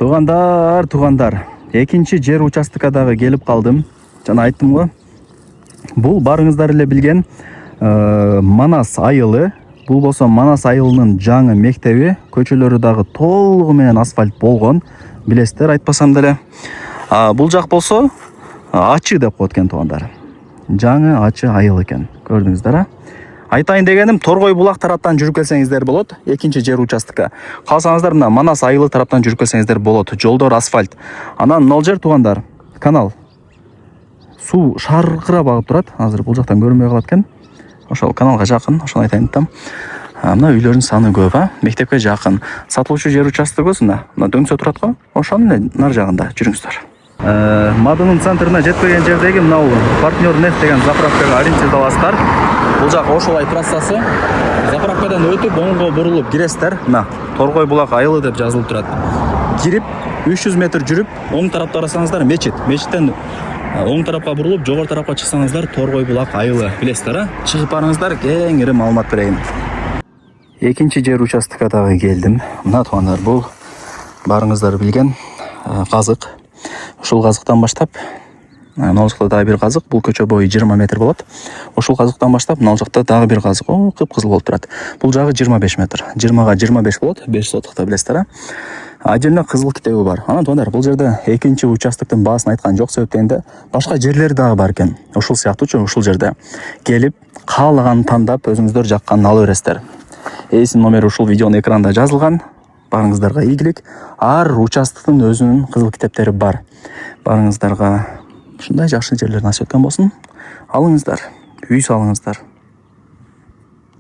Туғандар, экинчи жер участкадагы келип калдым. Жана айттым го. Бул барыңыздар эле билген Манас айылы. Бул болсо Манас айылынын жаңы мектеби, көчөлөрү дагы толугу менен асфальт болгон. Билесиздер, айтпасам деле. Бул жак болсо Ачы деп коет экен туугандар. Жаңы Ачы айыл экен. Көрдүңүздөр, а? Айтайын дегеним, Торгой булак тараптан жүрүп келсеңиздер болот. Экинчи жер участокка. Калсаңыздар мына Манас айылы тараптан жүрүп келсеңиздер болот. Жолдор асфальт. Анан мына жер туугандар, канал. Суу шаркырап агып турат. Азыр бул жактан көрүнбөй калат экен. Ошол каналга жакын, ошону айтайын дедим. Мына үйлөрдүн саны көп, а? Мектепке жакын. Сатылуучу жер участогубуз мына дөңсө турат го. Ошонун эле нар жагында жүрүңүздөр. Мадынын центрына жетпеген жердеги мына партнер нефть деген заправкага ориентироваласыздар. Бул жак Ошолай трассасы. Заправкадан өтүп оңго бурулуп киресиздер. Мына Торгой булак айылы деп жазылып турат. Кирип 300 метр жүрүп, оң тарапта карасаңыздар мечит. Мечиттен оң тарапка бурулуп, жогору тарапка чыксаңыздар Торгой булак айылы. Билесиздер, а? Чыгып барыңыздар, кеңири маалымат берейин. Экинчи жер участкадагы келдим. Мына туугандар, бул барыңыздар билген казык. Ушул казыктан баштап мына жакта дагы бир казык, бул көчө бою 20 метр болот. Ушул казыктан баштап мына жакта дагы бир казык, кып-кызыл болуп турат. Бул жагы 25 метр. 20га 25 болот, 5 сотукта билесиздер, а? Отдельно кызыл китеби бар. Анан туугандар, бул жерде экинчи участоктун баасын айткан жок себептен башка жерлер дагы бар экен. Ушул сыяктуучу ушул жерде келип каалаганын тандап өзүңүздөр жакканын ала бересиздер. Эсин номери ушул видеонун экранында жазылган. Барыңыздарга ийгилик. Ар участоктун өзүнүн кызыл китептери бар. Барыңыздарга ушундай жакшы жерлер насип эткөн болсун. Алыңыздар, үй салыңыздар.